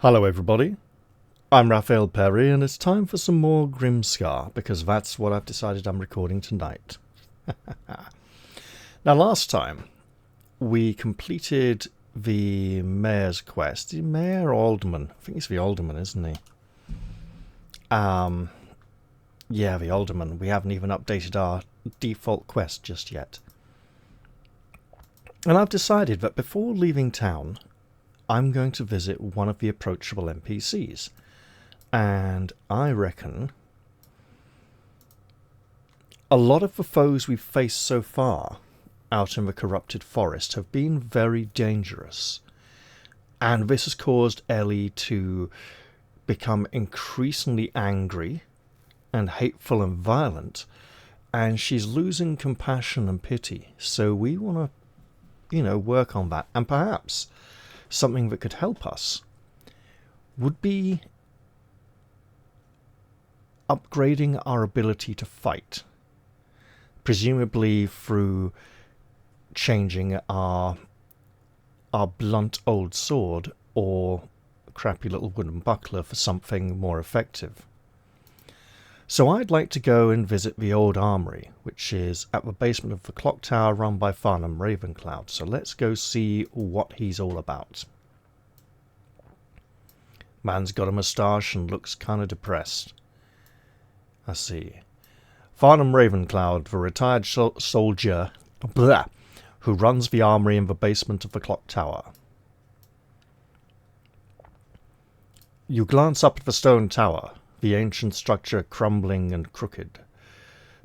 Hello everybody, I'm Raphael Perry and it's time for some more Grimscar because that's what I've decided I'm recording tonight. Now last time we completed the mayor's quest. The mayor or alderman? I think it's the alderman, isn't he? Yeah, the alderman. We haven't even updated our default quest just yet. And I've decided that before leaving town I'm going to visit one of the approachable NPCs. And I reckon a lot of the foes we've faced so far out in the corrupted forest have been very dangerous. And this has caused Ellie to become increasingly angry and hateful and violent. And she's losing compassion and pity. So we want to, work on that. And perhaps something that could help us would be upgrading our ability to fight, presumably through changing our blunt old sword or crappy little wooden buckler for something more effective. So I'd like to go and visit the old armory, which is at the basement of the clock tower run by Farnham Ravencloud. So let's go see what he's all about. Man's got a moustache and looks kind of depressed. I see. Farnham Ravencloud, the retired soldier who runs the armory in the basement of the clock tower. You glance up at the stone tower, the ancient structure crumbling and crooked.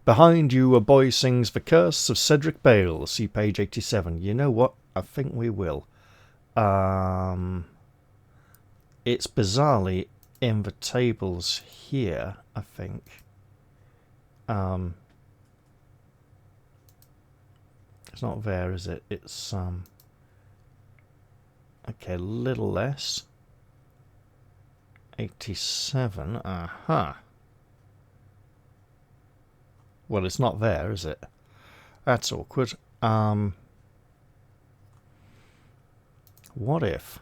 Behind you, a boy sings The Curse of Cedric Bale, see page 87. You know what? I think we will. It's bizarrely in the tables here, I think. It's not there, is it? It's, okay, a little less. 87, aha. Well, it's not there, is it? That's awkward. What if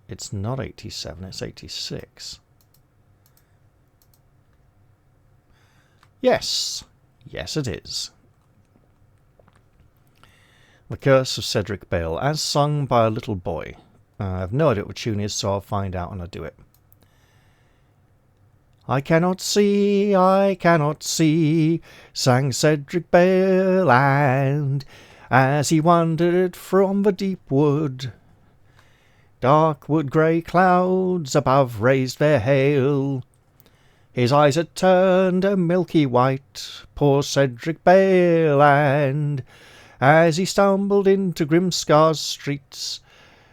it's not 87, it's 86? Yes. Yes, it is. The Curse of Cedric Bale, as sung by a little boy. I have no idea what the tune is, so I'll find out when I do it. I cannot see, sang Cedric Bale, and as he wandered from the deep wood, dark wood grey clouds above raised their hail. His eyes had turned a milky white, poor Cedric Bale, and as he stumbled into Grimscar's streets,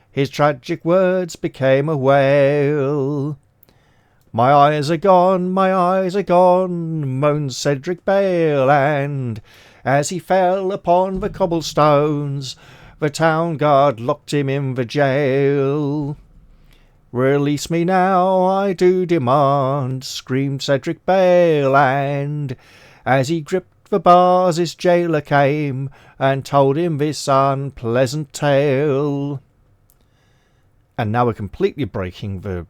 his tragic words became a wail. My eyes are gone, moaned Cedric Bale, and as he fell upon the cobblestones, the town guard locked him in the jail. Release me now, I do demand, screamed Cedric Bale, and as he gripped the bars his jailer came and told him this unpleasant tale. And now we're completely breaking the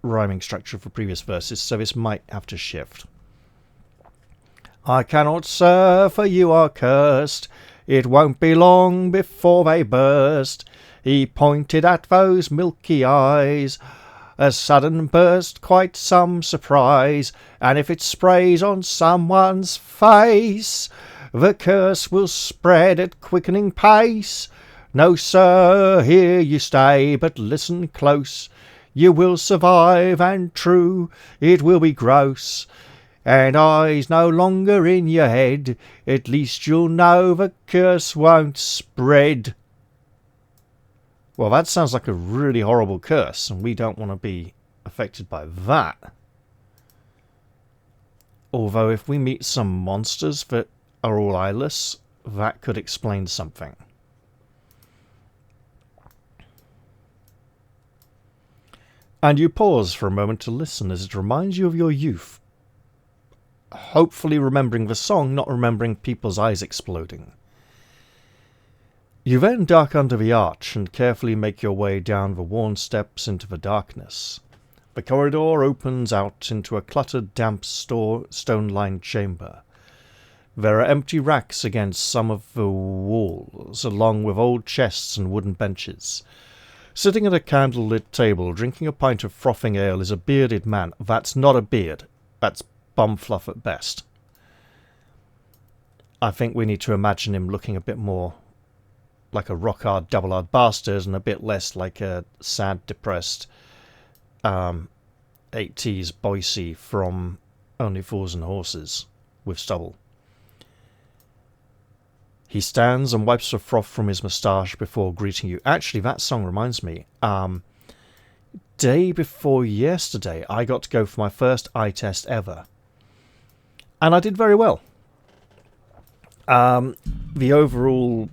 rhyming structure of the previous verses, so this might have to shift. I cannot, sir, for you are cursed. It won't be long before they burst. He pointed at those milky eyes. A sudden burst, quite some surprise, and if it sprays on someone's face, the curse will spread at quickening pace. No, sir, here you stay, but listen close. You will survive, and true, it will be gross. And eyes no longer in your head, at least you'll know the curse won't spread. Well, that sounds like a really horrible curse, and we don't want to be affected by that. Although if we meet some monsters that are all eyeless, that could explain something. And you pause for a moment to listen as it reminds you of your youth. Hopefully remembering the song, not remembering people's eyes exploding. You then duck under the arch and carefully make your way down the worn steps into the darkness. The corridor opens out into a cluttered, damp, stone-lined chamber. There are empty racks against some of the walls, along with old chests and wooden benches. Sitting at a candle-lit table, drinking a pint of frothing ale, is a bearded man. That's not a beard. That's bum fluff at best. I think we need to imagine him looking a bit more like a rock-hard, double-hard bastard and a bit less like a sad, depressed 80s Boise from Only Fools and Horses with stubble. He stands and wipes the froth from his moustache before greeting you. Actually, that song reminds me. Day before yesterday, I got to go for my first eye test ever. And I did very well. The overall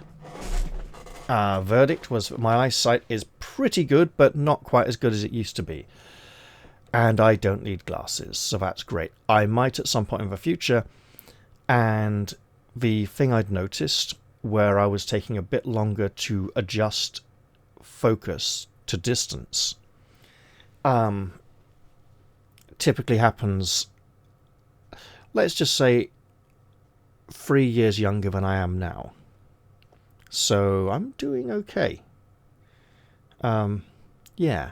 verdict was that my eyesight is pretty good, but not quite as good as it used to be. And I don't need glasses, so that's great. I might at some point in the future. And the thing I'd noticed, where I was taking a bit longer to adjust focus to distance, typically happens, let's just say, 3 years younger than I am now. So I'm doing okay. Yeah.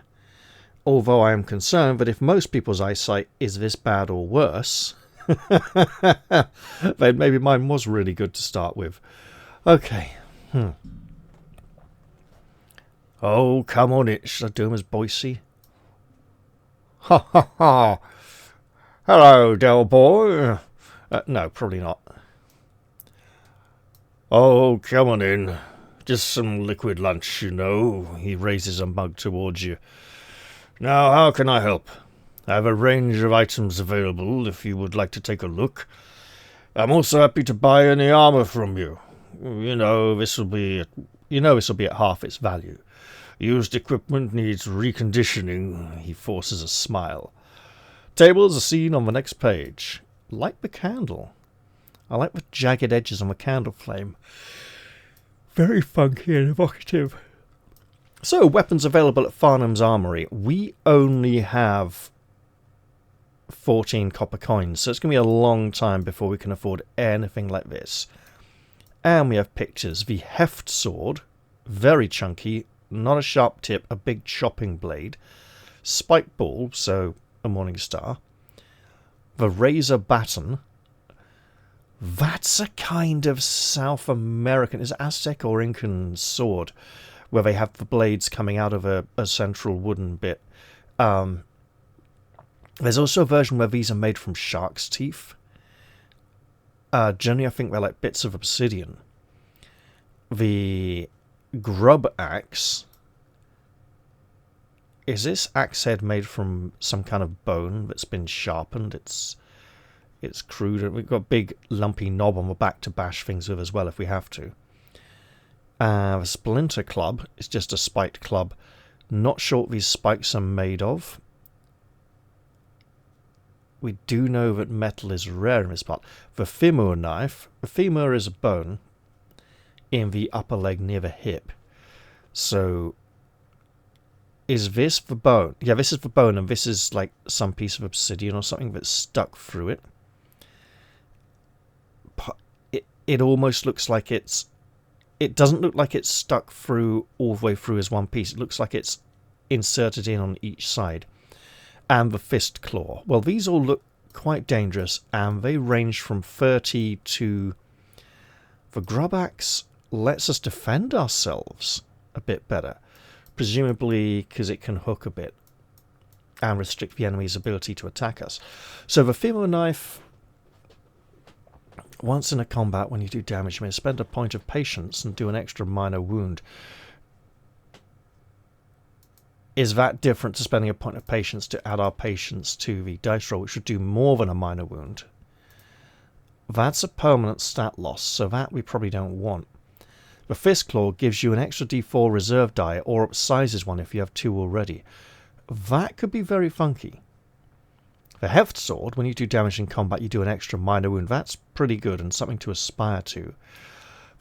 Although I am concerned that if most people's eyesight is this bad or worse, then maybe mine was really good to start with. Okay. Oh, come on it. Should I do him as Boise? Ha ha ha. Hello, Del Boy. No, probably not. Oh, come on in. Just some liquid lunch, you know. He raises a mug towards you. Now, how can I help? I have a range of items available if you would like to take a look. I'm also happy to buy any armor from you. You know, this will be at half its value. Used equipment needs reconditioning. He forces a smile. Tables are seen on the next page. Light the candle. I like the jagged edges on the candle flame. Very funky and evocative. So, weapons available at Farnham's Armoury. We only have 14 copper coins, so it's going to be a long time before we can afford anything like this. And we have pictures. The heft sword, very chunky, not a sharp tip, a big chopping blade. Spike ball, so a morning star. The razor baton. That's a kind of South American, is it Aztec or Incan sword, where they have the blades coming out of a central wooden bit. There's also a version where these are made from shark's teeth. Generally, I think they're like bits of obsidian. The grub axe. Is this axe head made from some kind of bone that's been sharpened? It's crude. We've got a big lumpy knob on the back to bash things with as well if we have to. The splinter club is just a spiked club. Not sure what these spikes are made of. We do know that metal is rare in this part. The femur knife. The femur is a bone in the upper leg near the hip. So, is this the bone? Yeah, this is the bone, and this is like some piece of obsidian or something that's stuck through it. It almost looks like it's... It doesn't look like it's stuck through all the way through as one piece. It looks like it's inserted in on each side. And the fist claw. Well, these all look quite dangerous, and they range from 30 to... The grub axe lets us defend ourselves a bit better. Presumably because it can hook a bit and restrict the enemy's ability to attack us. So the femur knife... Once in a combat, when you do damage, you may spend a point of patience and do an extra minor wound. Is that different to spending a point of patience to add our patience to the dice roll, which would do more than a minor wound? That's a permanent stat loss, so that we probably don't want. The Fist Claw gives you an extra d4 reserve die, or upsizes one if you have 2 already. That could be very funky. The Heft Sword, when you do damage in combat, you do an extra minor wound. That's pretty good and something to aspire to.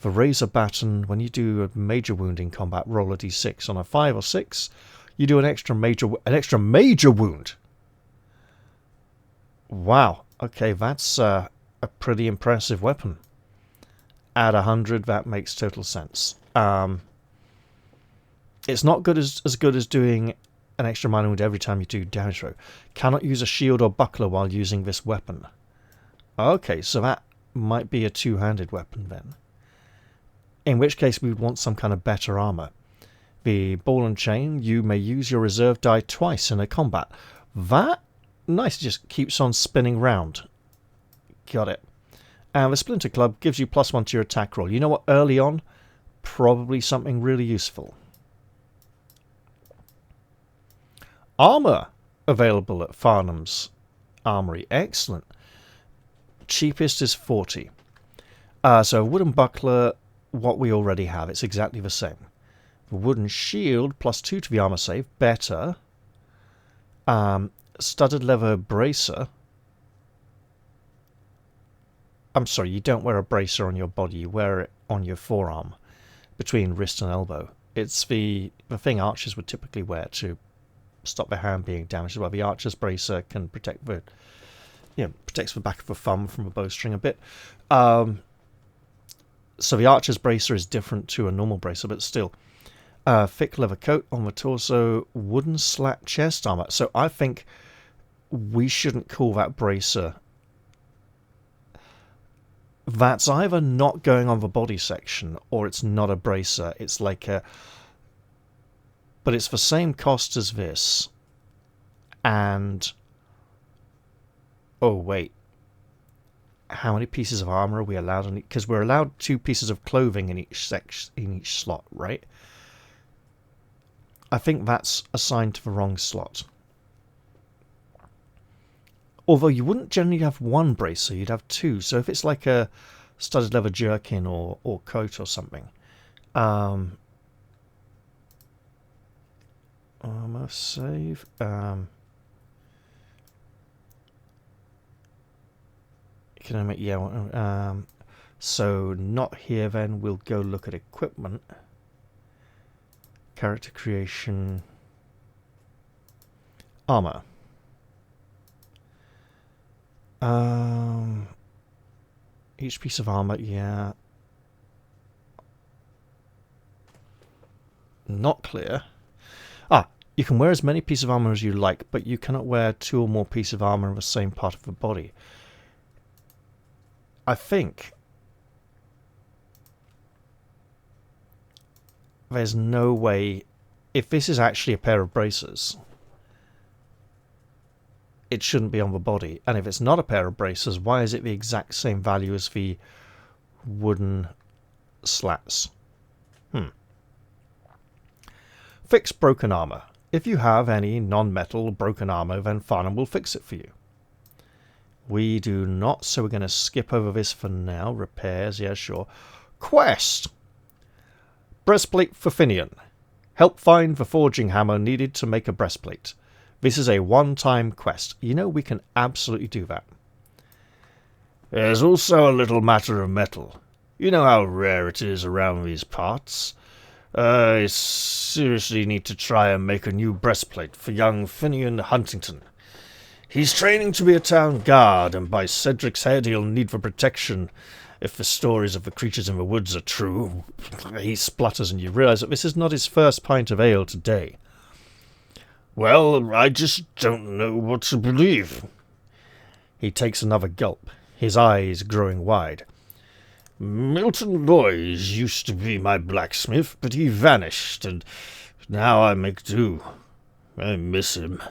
For razor baton, when you do a major wound in combat, roll a d6. On a 5 or 6, you do an extra major wound. Wow. Okay, that's a pretty impressive weapon. At 100, that makes total sense. It's not good as good as doing an extra minor wound every time you do damage throw. Cannot use a shield or buckler while using this weapon. Okay, so that might be a two-handed weapon then. In which case we would want some kind of better armor. The ball and chain, you may use your reserve die twice in a combat. That, nice, just keeps on spinning round. Got it. And the splinter club gives you +1 to your attack roll. You know what, early on, probably something really useful. Armor available at Farnham's Armory. Excellent. Cheapest is 40. So a wooden buckler, what we already have. It's exactly the same. A wooden shield, +2 to the armor save. Better. Studded leather bracer. I'm sorry, you don't wear a bracer on your body. You wear it on your forearm, between wrist and elbow. It's the thing archers would typically wear to stop their hand being damaged. Well, the archer's bracer can protect the, protects the back of the thumb from a bowstring a bit. So the archer's bracer is different to a normal bracer, but still. Thick leather coat on the torso, wooden slat chest armor. So I think we shouldn't call that bracer. That's either not going on the body section, or it's not a bracer. It's like a... But it's the same cost as this. And... Oh, wait. How many pieces of armor are we allowed? Because we're allowed 2 pieces of clothing in each slot, right? I think that's assigned to the wrong slot. Although you wouldn't generally have 1 bracer, you'd have 2. So if it's like a studded leather jerkin or coat or something. Armor save. Economic, yeah. So not here then. We'll go look at equipment. Character creation. Armor. Each piece of armor, yeah. Not clear. You can wear as many pieces of armor as you like, but you cannot wear 2 or more pieces of armor in the same part of the body. I think there's no way, if this is actually a pair of bracers, it shouldn't be on the body. And if it's not a pair of bracers, why is it the exact same value as the wooden slats? Fix broken armor. If you have any non-metal broken armor, then Farnham will fix it for you. We do not, so we're going to skip over this for now. Repairs, yeah, sure. Quest! Breastplate for Finian. Help find the forging hammer needed to make a breastplate. This is a one-time quest. You know, we can absolutely do that. There's also a little matter of metal. You know how rare it is around these parts. I seriously need to try and make a new breastplate for young Finian Huntington. He's training to be a town guard, and by Cedric's head he'll need for protection if the stories of the creatures in the woods are true. He splutters, and you realise that this is not his first pint of ale today. Well, I just don't know what to believe. He takes another gulp, his eyes growing wide. Milton Loys used to be my blacksmith, but he vanished, and now I make do. I miss him.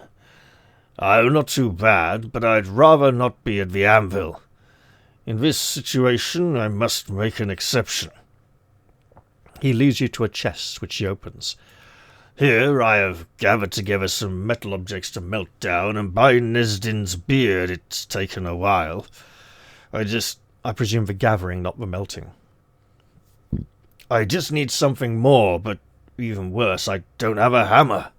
I'm not too bad, but I'd rather not be at the anvil. In this situation, I must make an exception. He leads you to a chest, which he opens. Here I have gathered together some metal objects to melt down, and by Nesdin's beard, it's taken a while. I presume the gathering, not the melting. I just need something more, but even worse, I don't have a hammer.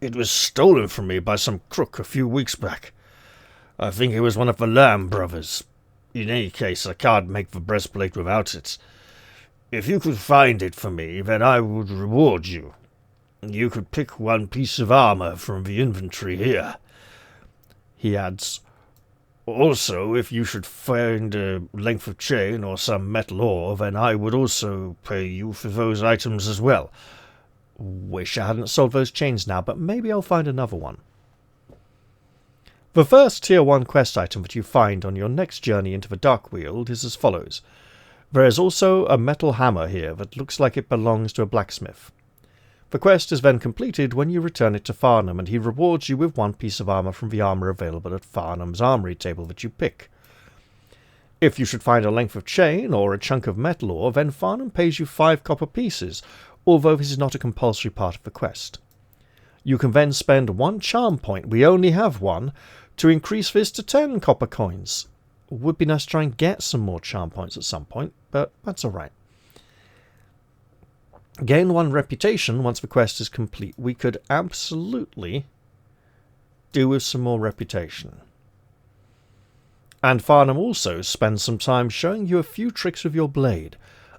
It was stolen from me by some crook a few weeks back. I think it was one of the Lamb brothers. In any case, I can't make the breastplate without it. If you could find it for me, then I would reward you. You could pick one piece of armor from the inventory here. He adds, also, if you should find a length of chain or some metal ore, then I would also pay you for those items as well. Wish I hadn't sold those chains now, but maybe I'll find another one. The first Tier 1 quest item that you find on your next journey into the Darkweald is as follows. There is also a metal hammer here that looks like it belongs to a blacksmith. The quest is then completed when you return it to Farnham, and he rewards you with one piece of armor from the armor available at Farnham's armory table that you pick. If you should find a length of chain or a chunk of metal ore, then Farnham pays you 5 copper pieces, although this is not a compulsory part of the quest. You can then spend 1 charm point, we only have 1, to increase this to 10 copper coins. Would be nice to try and get some more charm points at some point, but that's alright. Gain 1 reputation once the quest is complete. We could absolutely do with some more reputation. And Farnham also spends some time showing you a few tricks with your blade.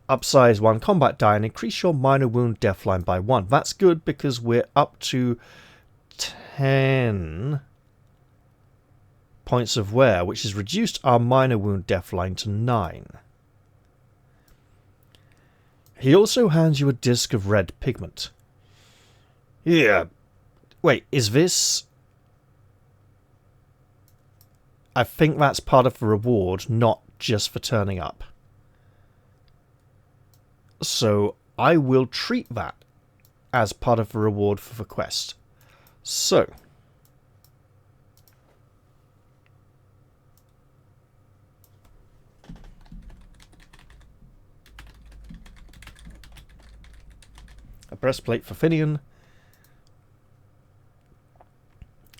Upsize 1 combat die and increase your minor wound death line by 1. That's good because we're up to 10 points of wear, which has reduced our minor wound death line to 9. He also hands you a disc of red pigment. Yeah. Wait, is this... I think that's part of the reward, not just for turning up. So I will treat that as part of the reward for the quest. So... a breastplate for Finian.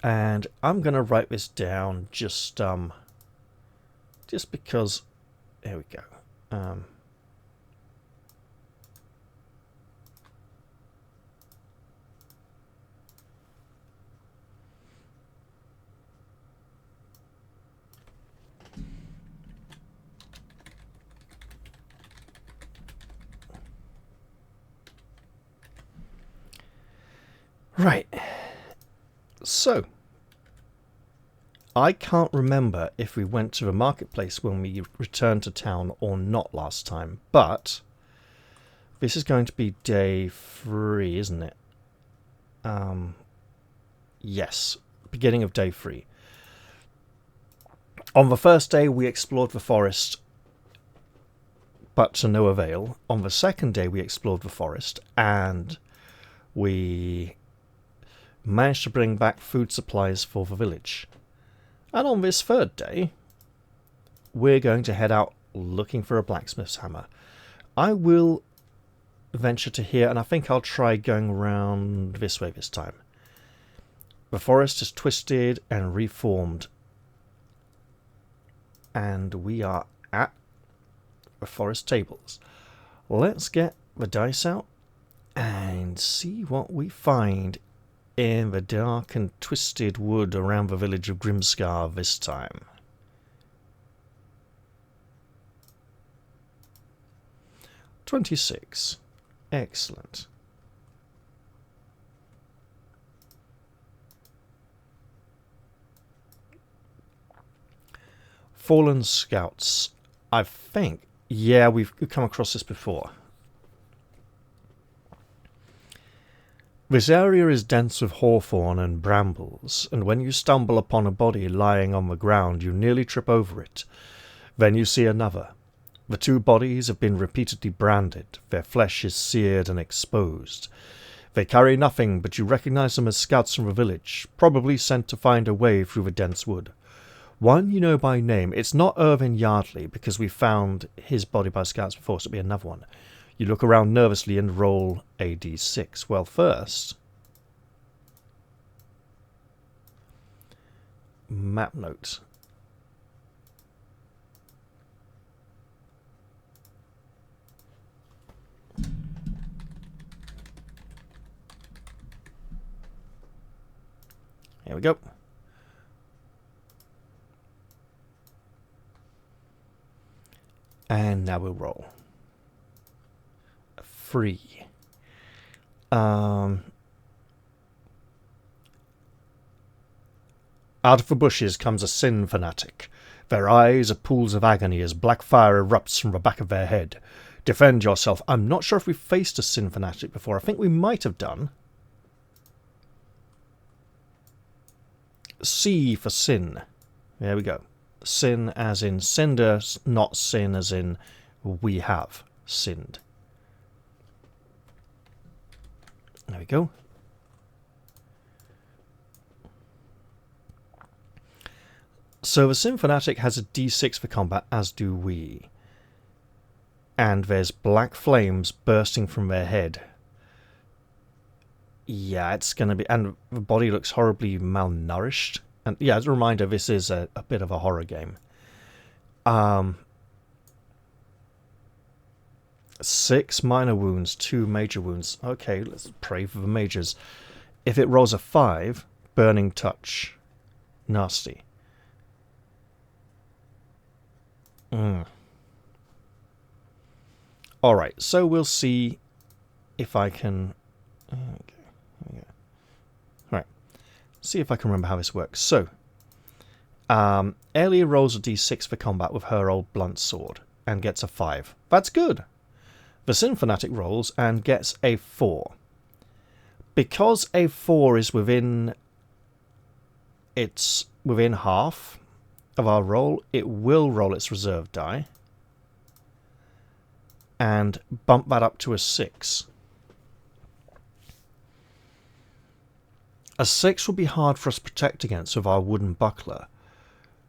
And I'm going to write this down just because... There we go. Right. So, I can't remember if we went to the marketplace when we returned to town or not last time, but this is going to be day 3, isn't it? Yes, beginning of day 3. On the first day, we explored the forest, but to no avail. On the second day, we explored the forest, and we managed to bring back food supplies for the village. And on this third day, we're going to head out looking for a blacksmith's hammer. I will venture to here, and I think I'll try going around this way this time. The forest is twisted and reformed, and we are at the forest tables. Let's get the dice out and see what we find in the dark and twisted wood around the village of Grimscar this time. $26. Excellent. Fallen Scouts. I think, yeah, we've come across this before. This area is dense with hawthorn and brambles, and when you stumble upon a body lying on the ground, you nearly trip over it. Then you see another. The 2 bodies have been repeatedly branded. Their flesh is seared and exposed. They carry nothing, but you recognize them as scouts from the village, probably sent to find a way through the dense wood. One you know by name. It's not Irvin Yardley, because we found his body by scouts before, so it'll be another one. You look around nervously and roll a d6. Well, first... map note. Here we go. And now we'll roll. free. Out of the bushes comes a sin fanatic. Their eyes are pools of agony as black fire erupts from the back of their head. Defend yourself. I'm not sure if we've faced a sin fanatic before. I think we might have done. C for sin. There we go. Sin as in cinder, not sin as in we have sinned. There we go. So the Sin Fanatic has a D6 for combat, as do we. And there's black flames bursting from their head. Yeah, it's going to be... And the body looks horribly malnourished. And yeah, as a reminder, this is a bit of a horror game. 6 minor wounds, 2 major wounds. Okay, let's pray for the majors. If it rolls a 5, burning touch. Nasty. Alright, so we'll see if I can... Okay. Right. See if I can remember how this works. So, Ellie rolls a d6 for combat with her old blunt sword and gets a 5. That's good. The Sin Fanatic rolls and gets a 4. Because a 4 is within... It's within half of our roll, it will roll its reserve die and bump that up to a 6. A 6 will be hard for us to protect against with our wooden buckler,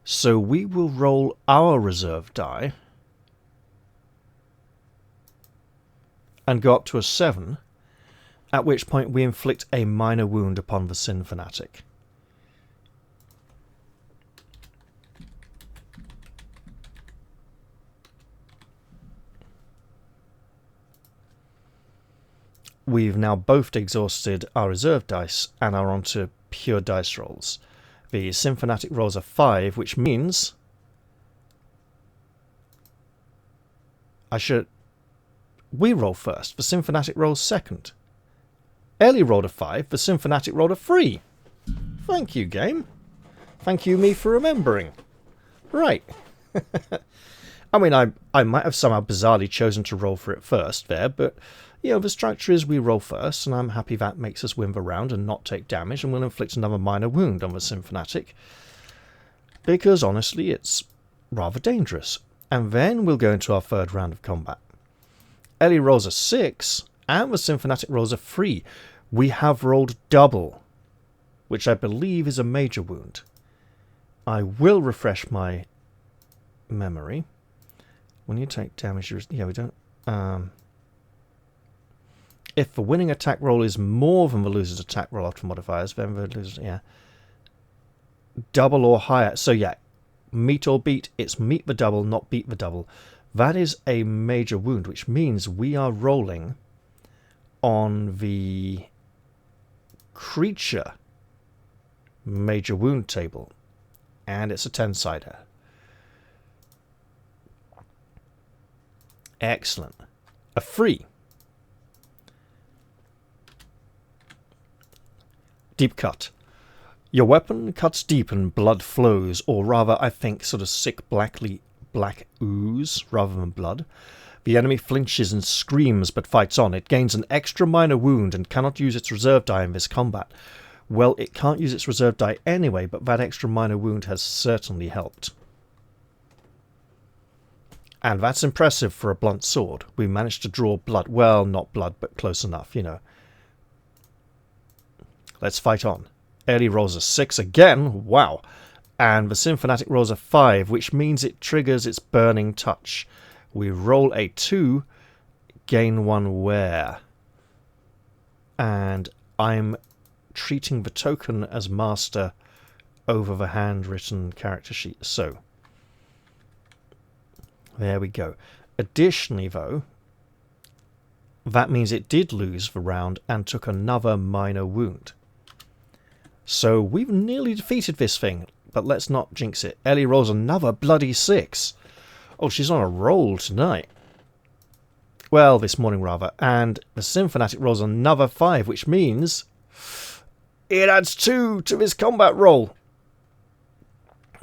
so we will roll our reserve die and go up to a 7, at which point we inflict a minor wound upon the Sin Fanatic. We've now both exhausted our reserve dice and are onto pure dice rolls. The Sin Fanatic rolls a 5, which means we roll first. The Sin Fanatic rolls second. Ellie rolled a 5. The Sin Fanatic rolled a 3. Thank you, game. Thank you, me, for remembering. Right. I mean, I might have somehow bizarrely chosen to roll for it first there, but... You know, the structure is we roll first, and I'm happy that makes us win the round and not take damage, and we'll inflict another minor wound on the Sin Fanatic. Because, honestly, it's rather dangerous. And then we'll go into our third round of combat. Ellie rolls a 6, and the Sin Fanatic rolls a 3. We have rolled double, which I believe is a major wound. I will refresh my memory. When you take damage, yeah, we don't... If the winning attack roll is more than the loser's attack roll after modifiers, then the loser's, yeah. Double or higher. So, yeah, meet or beat. It's meet the double, not beat the double. That is a major wound, which means we are rolling on the creature major wound table. And it's a 10-sider. Excellent. A 3. Deep cut. Your weapon cuts deep and blood flows, or rather, I think, sort of sick black ooze rather than blood. The enemy flinches and screams but fights on. It gains an extra minor wound and cannot use its reserve die in this combat. Well, it can't use its reserve die anyway, but that extra minor wound has certainly helped. And that's impressive for a blunt sword. We managed to draw blood. Well, not blood, but close enough, you know. Let's fight on. Ellie rolls a 6 again. Wow. And the Sin Fanatic rolls a 5, which means it triggers its burning touch. We roll a 2, gain 1 wear. And I'm treating the token as master over the handwritten character sheet. So, there we go. Additionally, though, that means it did lose the round and took another minor wound. So we've nearly defeated this thing, but let's not jinx it. Ellie rolls another bloody 6. Oh, she's on a roll tonight. Well, this morning rather. And the Synfanatic rolls another 5, which means it adds 2 to his combat roll.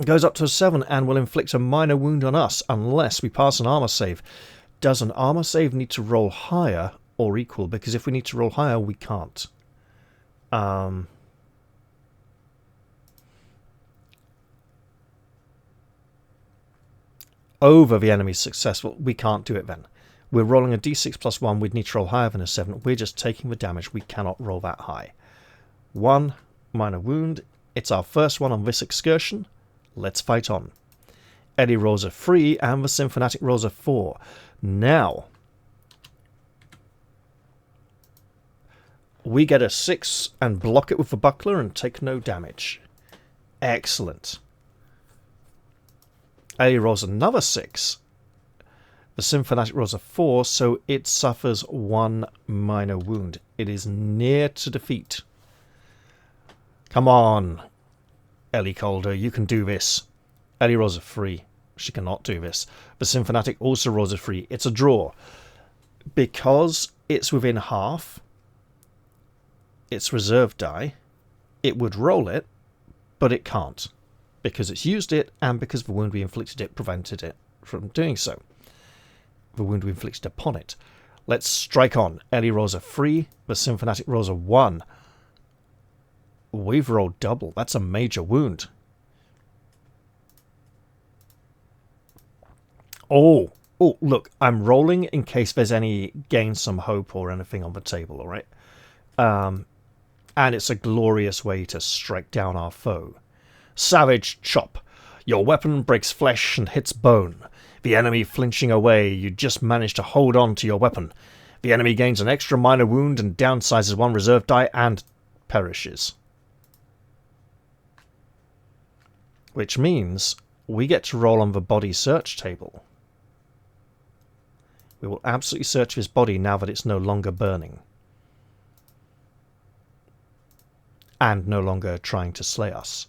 It goes up to a 7 and will inflict a minor wound on us unless we pass an armor save. Does an armor save need to roll higher or equal? Because if we need to roll higher, we can't. Over the enemy's successful, we can't do it then. We're rolling a d6 plus 1, we'd need to roll higher than a 7. We're just taking the damage, we cannot roll that high. 1 minor wound. It's our first one on this excursion. Let's fight on. Eddie rolls a 3 and the Synfanatic rolls a 4. Now, we get a 6 and block it with the buckler and take no damage. Excellent. Eddie rolls another 6. The Synfanatic rolls a 4, so it suffers 1 minor wound. It is near to defeat. Come on, Ellie Calder, you can do this. Ellie rolls a 3. She cannot do this. The Synfanatic also rolls a 3. It's a draw. Because it's within half its reserve die, it would roll it, but it can't. Because it's used it, and because the wound we inflicted it prevented it from doing so. The wound we inflicted upon it. Let's strike on. Ellie rolls a 3. The Synfanatic rolls a 1. We've rolled double. That's a major wound. Oh, look, I'm rolling in case there's any gain some hope or anything on the table, alright? And it's a glorious way to strike down our foe. Savage chop. Your weapon breaks flesh and hits bone. The enemy flinching away, you just manage to hold on to your weapon. The enemy gains an extra minor wound and downsizes 1 reserve die and perishes. Which means we get to roll on the body search table. We will absolutely search his body now that it's no longer burning. And no longer trying to slay us.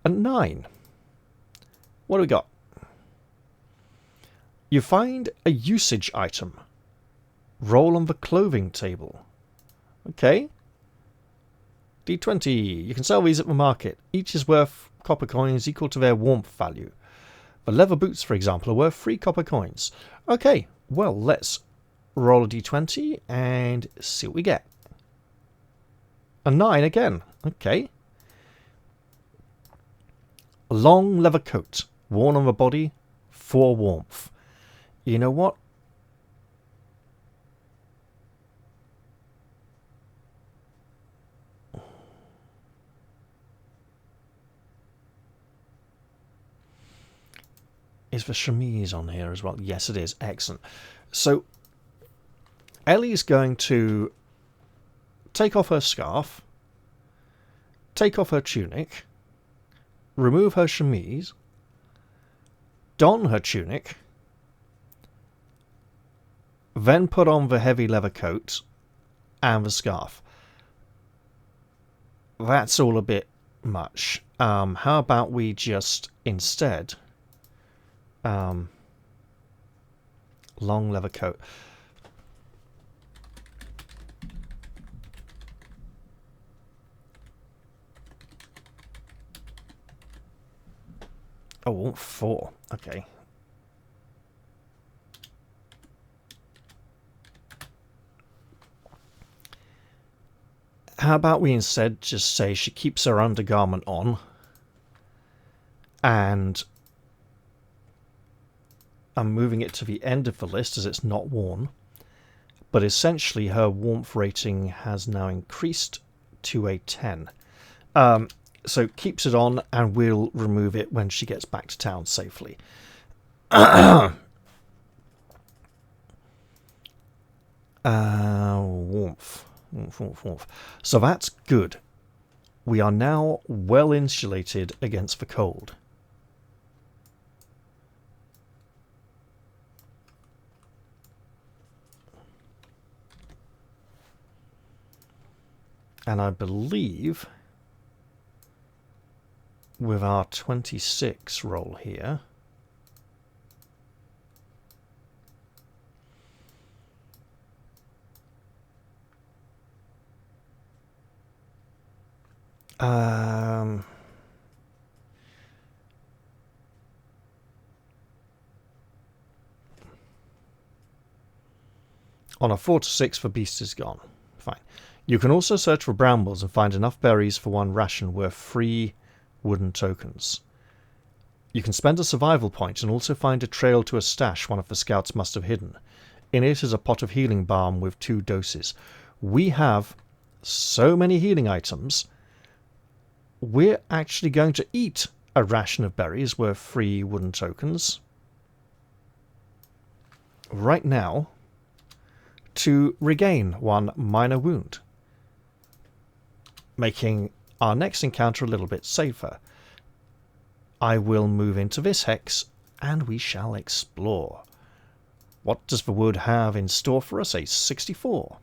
A 9. What do we got? You find a usage item. Roll on the clothing table. Okay. D20. You can sell these at the market. Each is worth copper coins equal to their warmth value. The leather boots, for example, are worth 3 copper coins. Okay, well, let's roll a d20 and see what we get. A 9 again. Okay. A long leather coat, worn on the body, for warmth. You know what? Is the chemise on here as well? Yes, it is. Excellent. So, Ellie's going to take off her scarf, take off her tunic, remove her chemise, don her tunic, then put on the heavy leather coat and the scarf. That's all a bit much. How about we just instead... long leather coat. Oh, 4. Okay. How about we instead just say she keeps her undergarment on and I'm moving it to the end of the list as it's not worn, but essentially her warmth rating has now increased to a 10. So keeps it on and we'll remove it when she gets back to town safely. Warmth. So that's good. We are now well insulated against the cold. And I believe with our 26 roll here, On a 4 to 6 for beast is gone. Fine. You can also search for brambles and find enough berries for 1 ration worth 3 wooden tokens. You can spend a survival point and also find a trail to a stash one of the scouts must have hidden. In it is a pot of healing balm with 2 doses. We have so many healing items. We're actually going to eat a ration of berries worth 3 wooden tokens right now to regain 1 minor wound, making our next encounter a little bit safer. I will move into this hex and we shall explore. What does the wood have in store for us? A 64.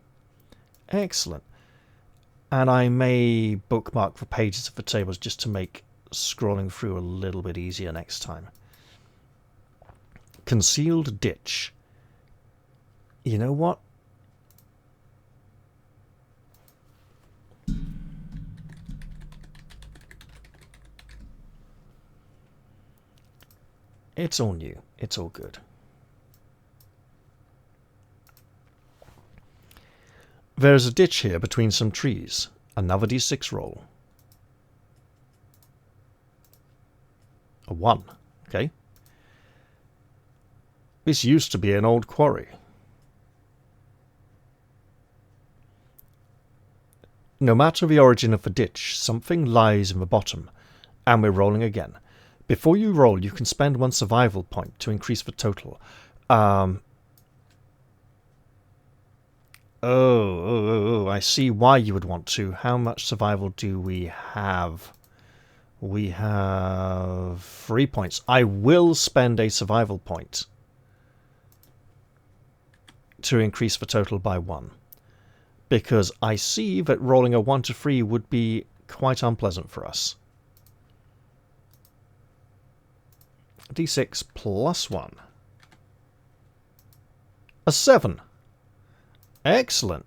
Excellent. And I may bookmark the pages of the tables just to make scrolling through a little bit easier next time. Concealed ditch. You know what? It's all new. It's all good. There's a ditch here between some trees. Another d6 roll. A 1. Okay. This used to be an old quarry. No matter the origin of the ditch, something lies in the bottom. And we're rolling again. Before you roll, you can spend 1 survival point to increase the total. I see why you would want to. How much survival do we have? We have 3 points. I will spend a survival point to increase the total by 1. Because I see that rolling a 1 to 3 would be quite unpleasant for us. D6 plus 1. A 7. Excellent.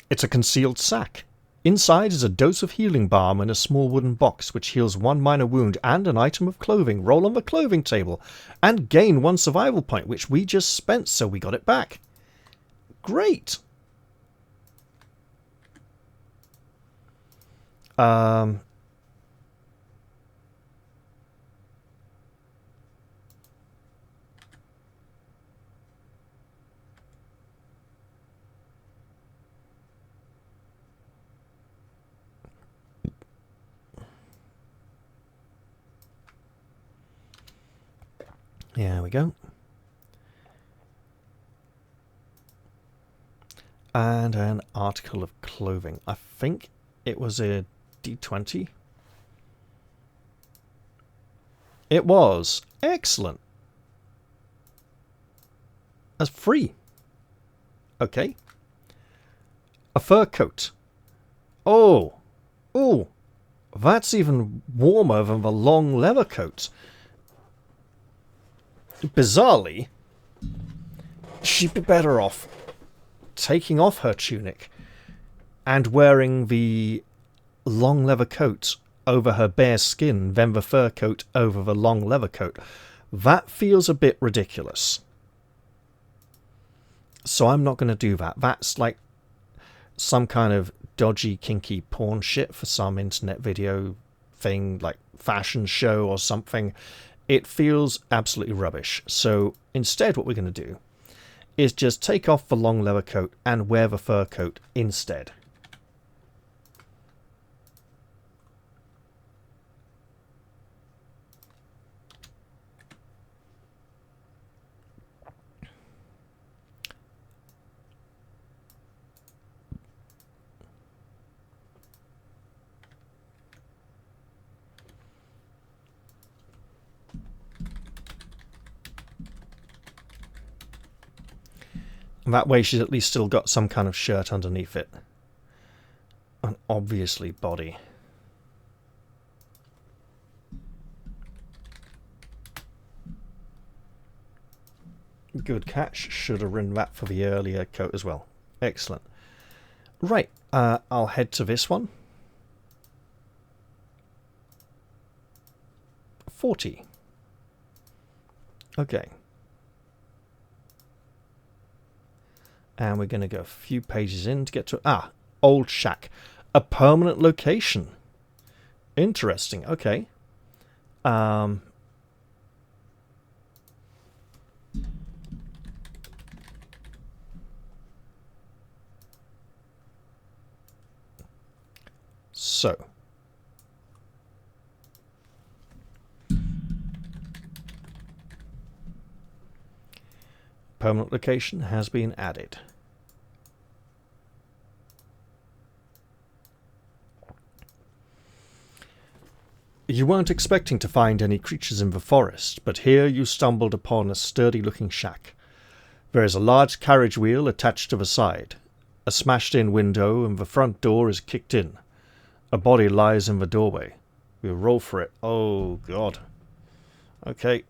It's a concealed sack. Inside is a dose of healing balm in a small wooden box which heals 1 minor wound and an item of clothing. Roll on the clothing table and gain 1 survival point, which we just spent, so we got it back. Great. There we go. And an article of clothing. I think it was a D20. It was. Excellent. That's free. Okay. A fur coat. Oh. Oh. That's even warmer than the long leather coat. Bizarrely, she'd be better off taking off her tunic and wearing the long leather coat over her bare skin than the fur coat over the long leather coat. That feels a bit ridiculous. So I'm not going to do that. That's like some kind of dodgy, kinky porn shit for some internet video thing, like fashion show or something. It feels absolutely rubbish. So instead what we're going to do is just take off the long leather coat and wear the fur coat instead. That way she's at least still got some kind of shirt underneath it. And obviously body. Good catch. Should have written that for the earlier coat as well. Excellent. Right, I'll head to this one. 40. Okay. And we're going to go a few pages in to get to... Old Shack. A permanent location. Interesting. Okay. So. Permanent location has been added. You weren't expecting to find any creatures in the forest, but here you stumbled upon a sturdy-looking shack. There is a large carriage wheel attached to the side. A smashed-in window and the front door is kicked in. A body lies in the doorway. We'll roll for it. Oh, God. Okay.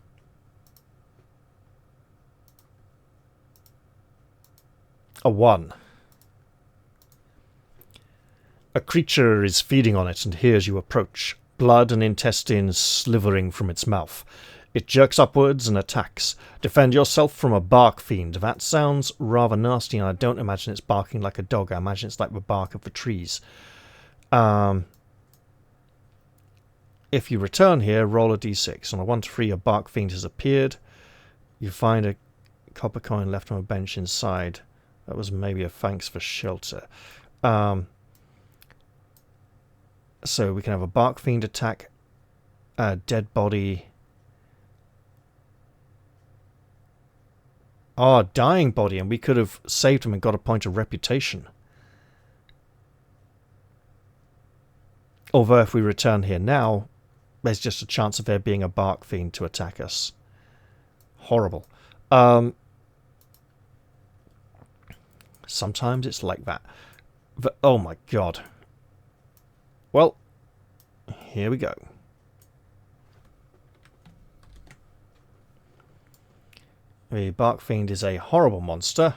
A 1. A creature is feeding on it and hears you approach. Blood and intestines slithering from its mouth. It jerks upwards and attacks. Defend yourself from a bark fiend. That sounds rather nasty, and I don't imagine it's barking like a dog. I imagine it's like the bark of the trees. If you return here, roll a d6. On a 1 to 3, a bark fiend has appeared. You find a copper coin left on a bench inside. That was maybe a thanks for shelter. So we can have a bark fiend attack, a dead body. Dying body, and we could have saved him and got a point of reputation. Although if we return here now, there's just a chance of there being a bark fiend to attack us. Horrible. Sometimes it's like that. Oh my god. Well, here we go. The bark fiend is a horrible monster.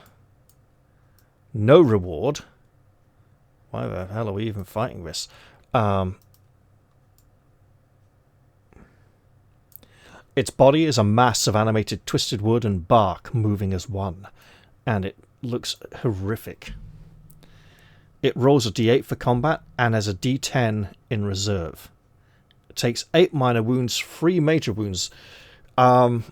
No reward. Why the hell are we even fighting this? Its body is a mass of animated twisted wood and bark moving as one, and it looks horrific. It rolls a d8 for combat and has a d10 in reserve. It takes 8 minor wounds, 3 major wounds. And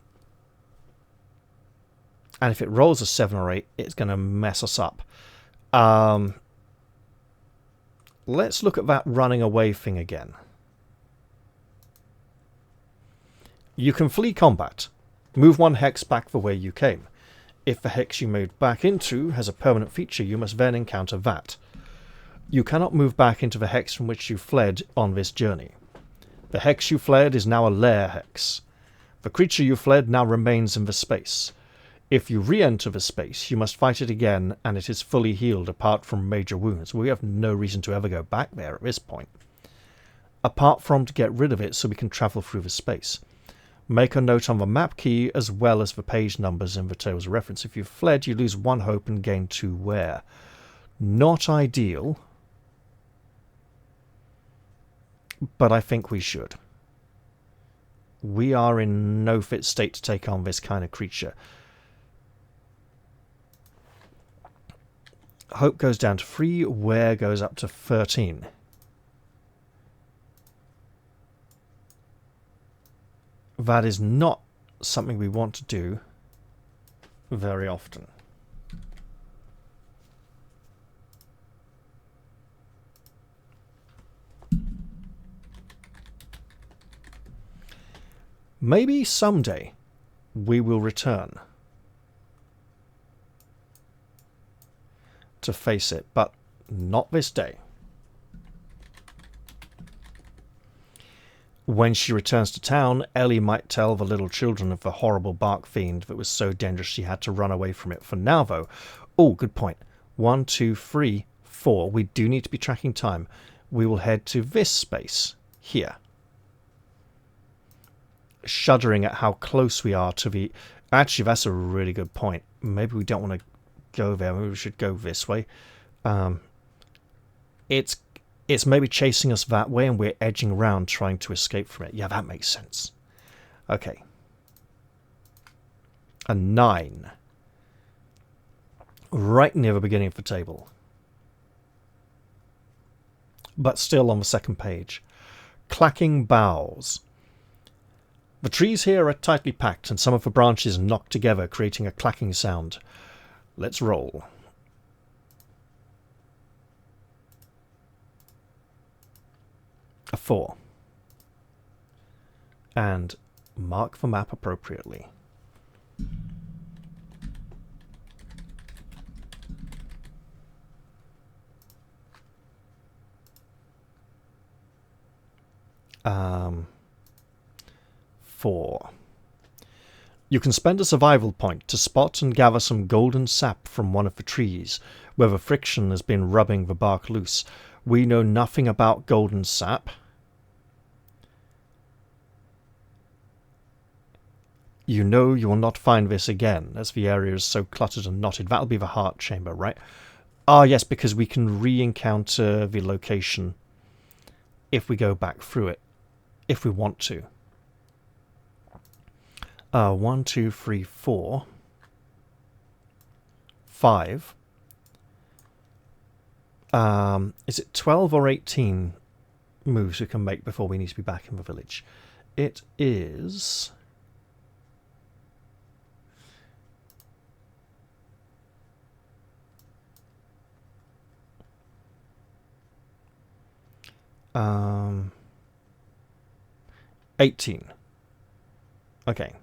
if it rolls a 7 or 8, it's going to mess us up. Let's look at that running away thing again. You can flee combat. Move 1 hex back the way you came. If the hex you moved back into has a permanent feature, you must then encounter that. You cannot move back into the hex from which you fled on this journey. The hex you fled is now a lair hex. The creature you fled now remains in the space. If you re-enter the space, you must fight it again, and it is fully healed apart from major wounds. We have no reason to ever go back there at this point. Apart from to get rid of it so we can travel through the space. Make a note on the map key as well as the page numbers in the tables of reference. If you've fled, you lose 1 hope and gain 2 wear. Not ideal, but I think we should. We are in no fit state to take on this kind of creature. Hope goes down to 3, wear goes up to 13. That is not something we want to do very often. Maybe someday we will return to face it, but not this day. When she returns to town, Ellie might tell the little children of the horrible bark fiend that was so dangerous she had to run away from it. For now, though, good point. 1, 2, 3, 4. We do need to be tracking time. We will head to this space here. Shuddering at how close we are to the... Actually, that's a really good point. Maybe we don't want to go there. Maybe we should go this way. It's maybe chasing us that way and we're edging around trying to escape from it. Yeah, that makes sense. Okay. A 9. Right near the beginning of the table. But still on the second page. Clacking boughs. The trees here are tightly packed and some of the branches knocked together, creating a clacking sound. Let's roll. A 4. And mark the map appropriately. Um, 4. You can spend a survival point to spot and gather some golden sap from one of the trees, where the friction has been rubbing the bark loose. We know nothing about golden sap. You know you will not find this again, as the area is so cluttered and knotted. That'll be the heart chamber, right? Ah, yes, because we can re-encounter the location if we go back through it, if we want to. 1, 2, 3, 4, 5. Is it 12 or 18 moves we can make before we need to be back in the village? It is... Um, 18. Okay.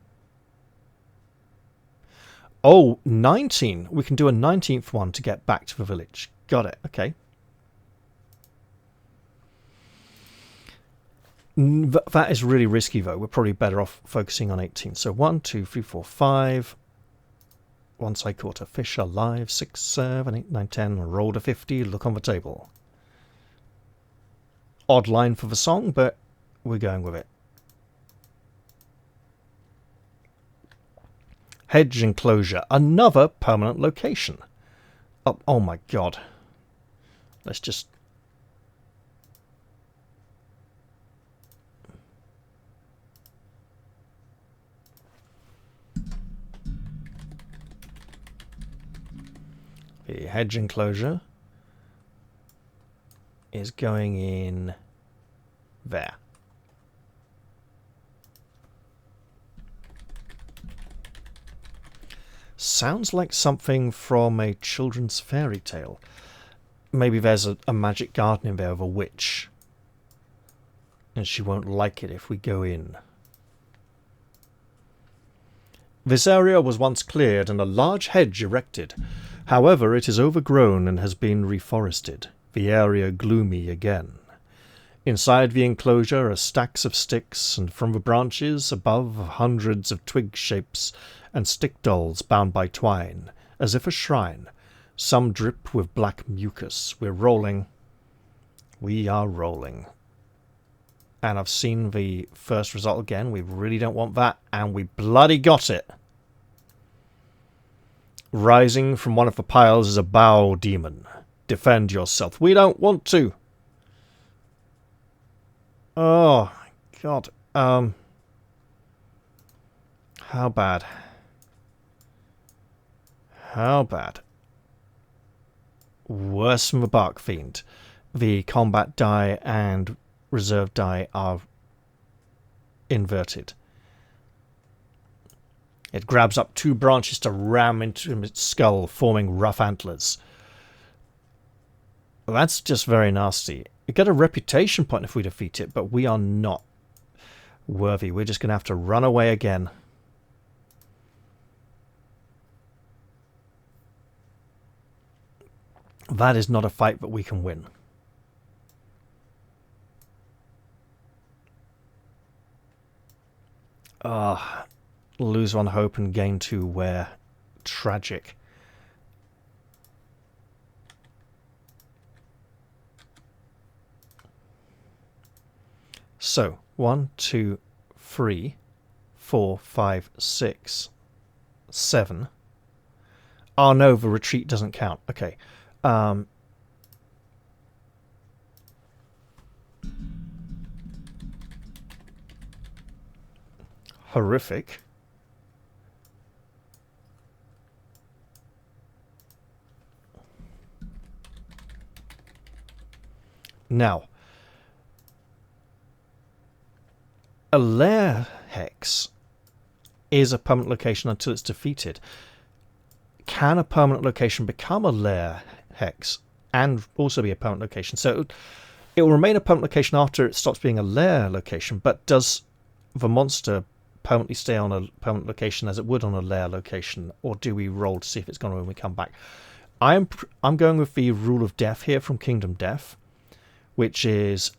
Oh, 19. We can do a 19th one to get back to the village. Got it. Okay. That is really risky, though. We're probably better off focusing on 18. So 1, 2, 3, 4, 5. Once I caught a fish alive. 6, 7, 8, 9, 10. Rolled a 50. Look on the table. Odd line for the song, but we're going with it. Hedge enclosure. Another permanent location. Oh my god. Let's just... The hedge enclosure is going in there. Sounds like something from a children's fairy tale. Maybe there's a magic garden in there of a witch. And she won't like it if we go in. This area was once cleared and a large hedge erected. However, it is overgrown and has been reforested. The area gloomy again. Inside the enclosure are stacks of sticks, and from the branches above hundreds of twig shapes and stick dolls bound by twine, as if a shrine. Some drip with black mucus. We're rolling. We are rolling. And I've seen the first result again. We really don't want that, and we bloody got it. Rising from one of the piles is a bow demon. Defend yourself. We don't want to. Oh, God. How bad? How bad? Worse than the Bark Fiend. The combat die and reserve die are inverted. It grabs up 2 branches to ram into its skull, forming rough antlers. That's just very nasty. We get a reputation point if we defeat it, but we are not worthy. We're just going to have to run away again. That is not a fight that we can win. Lose 1 hope and gain 2 wear. Tragic. So, 1, 2, 3, 4, 5, 6, 7. Oh no, the retreat doesn't count. Okay. horrific. Now, a lair hex is a permanent location until it's defeated. Can a permanent location become a lair hex and also be a permanent location? So it will remain a permanent location after it stops being a lair location, but does the monster permanently stay on a permanent location as it would on a lair location, or do we roll to see if it's gone when we come back? I'm going with the rule of death here from Kingdom Death, which is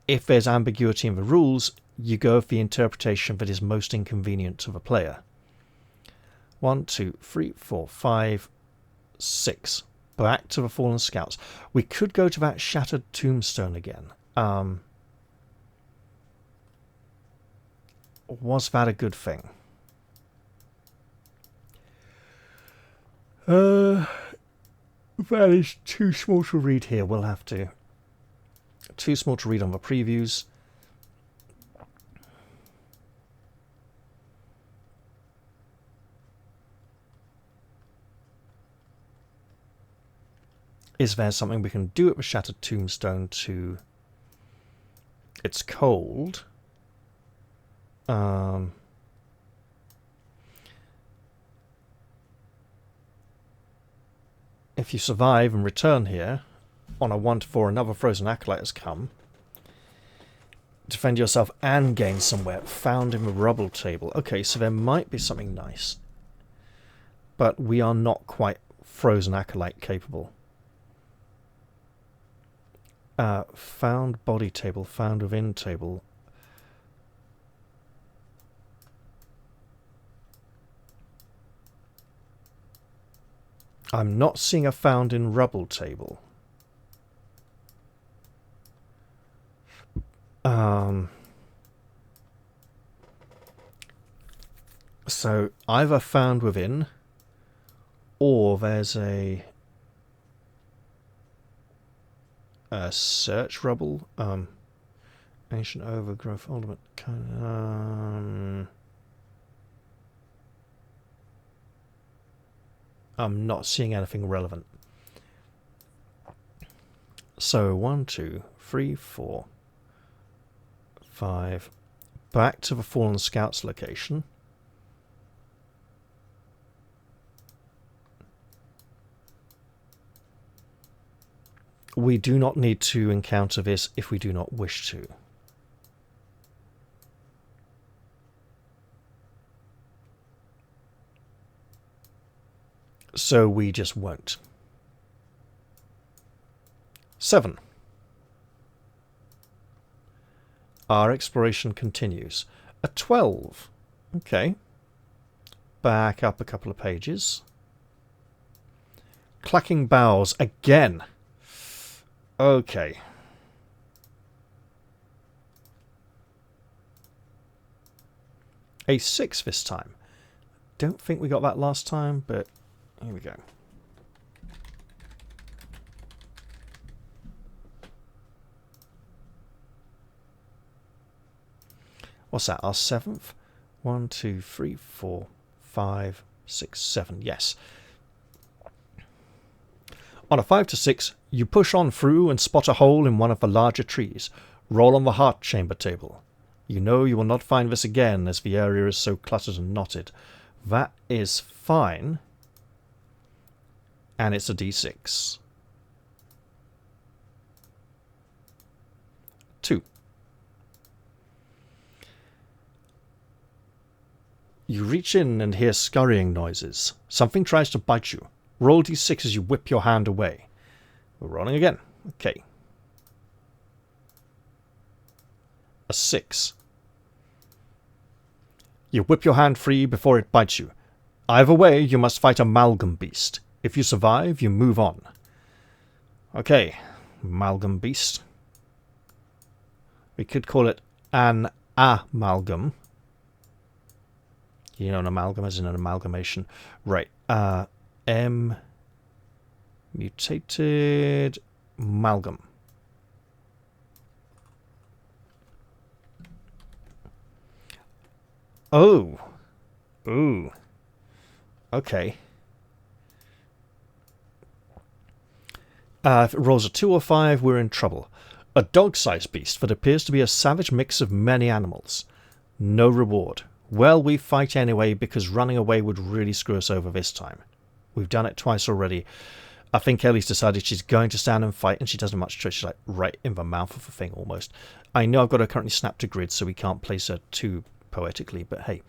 if there's ambiguity in the rules, you go with the interpretation that is most inconvenient to the player. 1, 2, 3, 4, 5, 6. Back to the Fallen Scouts. We could go to that Shattered Tombstone again. Was that a good thing? That is too small to read here. We'll have to. Too small to read on the previews. Is there something we can do at the Shattered Tombstone to... It's cold. If you survive and return here, on a 1-4 another Frozen Acolyte has come. Defend yourself and gain somewhere. Found in the rubble table. Okay, so there might be something nice. But we are not quite Frozen Acolyte capable. Found body table, found within table. I'm not seeing a found in rubble table. So either found within, or there's a search rubble, ancient overgrowth, ultimate kind. I'm not seeing anything relevant. So 1, 2, 3, 4, 5. Back to the Fallen Scouts location. We do not need to encounter this if we do not wish to. So we just won't. 7. Our exploration continues. A 12. Okay. Back up a couple of pages. Clacking boughs again. Okay. A 6 this time. Don't think we got that last time, but here we go. What's that? Our 7th? 1, 2, 3, 4, 5, 6, 7. Yes. On a 5 to 6, you push on through and spot a hole in one of the larger trees. Roll on the heart chamber table. You know you will not find this again, as the area is so cluttered and knotted. That is fine. And it's a d6. 2. You reach in and hear scurrying noises. Something tries to bite you. Roll d6 as you whip your hand away. We're rolling again. Okay. A 6. You whip your hand free before it bites you. Either way, you must fight Amalgam Beast. If you survive, you move on. Okay. Amalgam Beast. We could call it an amalgam. You know, an amalgam as in an amalgamation. Right. Mutated amalgam. Oh. Ooh. Okay. If it rolls a 2 or 5, we're in trouble. A dog-sized beast that appears to be a savage mix of many animals. No reward. Well, we fight anyway because running away would really screw us over this time. We've done it twice already. I think Ellie's decided she's going to stand and fight, and she doesn't have much choice. She's like right in the mouth of the thing almost. I know I've got her currently snapped to grid, so we can't place her too poetically, but hey.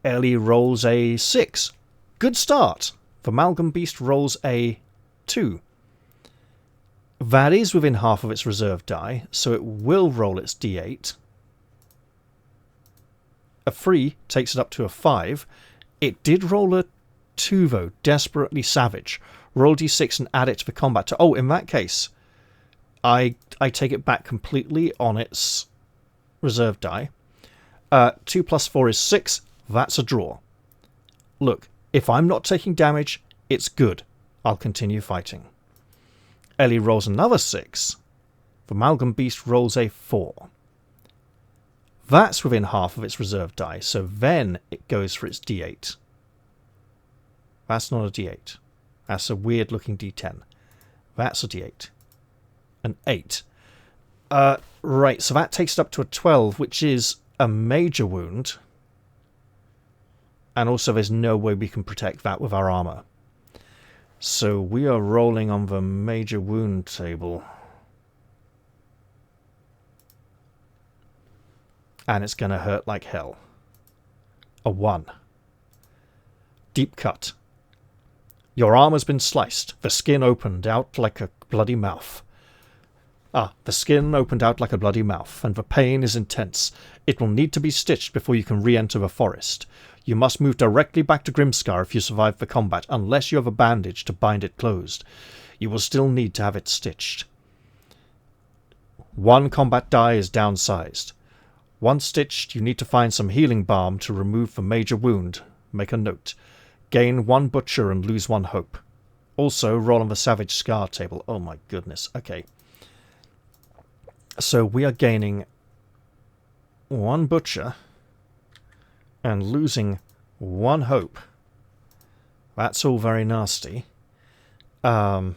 Ellie rolls a 6. Good start. The Amalgam Beast rolls a 2. That is within half of its reserve die, so it will roll its d8. A 3 takes it up to a 5. It did roll a 2 though, desperately savage. Roll d6 and add it to the combat. Oh, in that case, I take it back completely on its reserve die. 2 plus 4 is 6. That's a draw. Look, if I'm not taking damage, it's good. I'll continue fighting. Ellie rolls another 6. The Amalgam Beast rolls a 4. That's within half of its reserve die, so then it goes for its d8. That's not a d8. That's a weird looking d10. That's a d8. An 8. Right, so that takes it up to a 12, which is a major wound. And also there's no way we can protect that with our armor. So we are rolling on the major wound table. And it's going to hurt like hell. A 1. Deep cut. Your armor's been sliced. The skin opened out like a bloody mouth. The skin opened out like a bloody mouth, and the pain is intense. It will need to be stitched before you can re-enter the forest. You must move directly back to Grimscar if you survive the combat, unless you have a bandage to bind it closed. You will still need to have it stitched. 1 combat die is downsized. Once stitched, you need to find some healing balm to remove the major wound. Make a note. Gain 1 butcher and lose 1 hope. Also, roll on the Savage Scar table. Oh my goodness. Okay. So we are gaining 1 butcher and losing 1 hope. That's all very nasty. Also,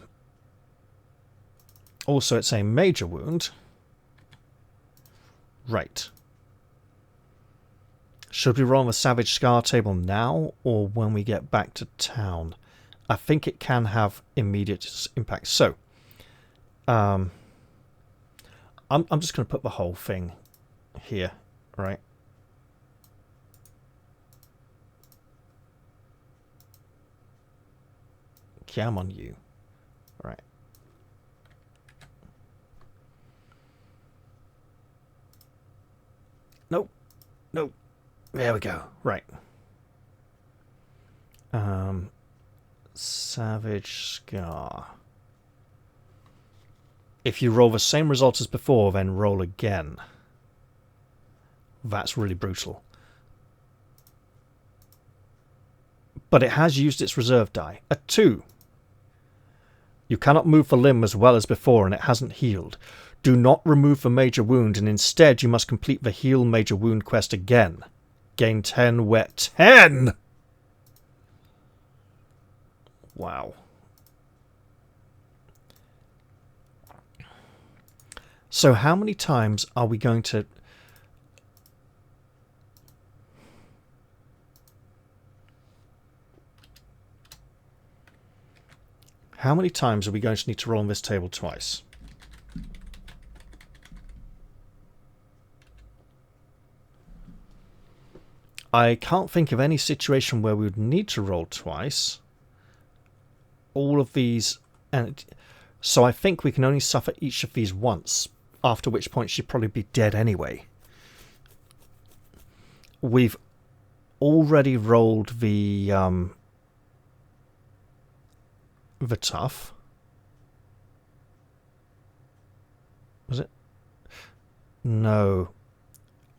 it's a major wound. Right. Should we roll on the Savage Scar table now or when we get back to town? I think it can have immediate impact. So, I'm just going to put the whole thing here, right? Okay, I'm on you. Right. Nope. Nope. There we go. Right. Savage Scar. If you roll the same result as before, then roll again. That's really brutal. But it has used its reserve die. A 2. You cannot move the limb as well as before, and it hasn't healed. Do not remove the major wound, and instead you must complete the heal major wound quest again. Gain 10 wet. 10! Wow. So how many times are we going to... How many times are we going to need to roll on this table twice? I can't think of any situation where we would need to roll twice. All of these... and so I think we can only suffer each of these once, after which point she'd probably be dead anyway. We've already rolled the tough. Was it? No.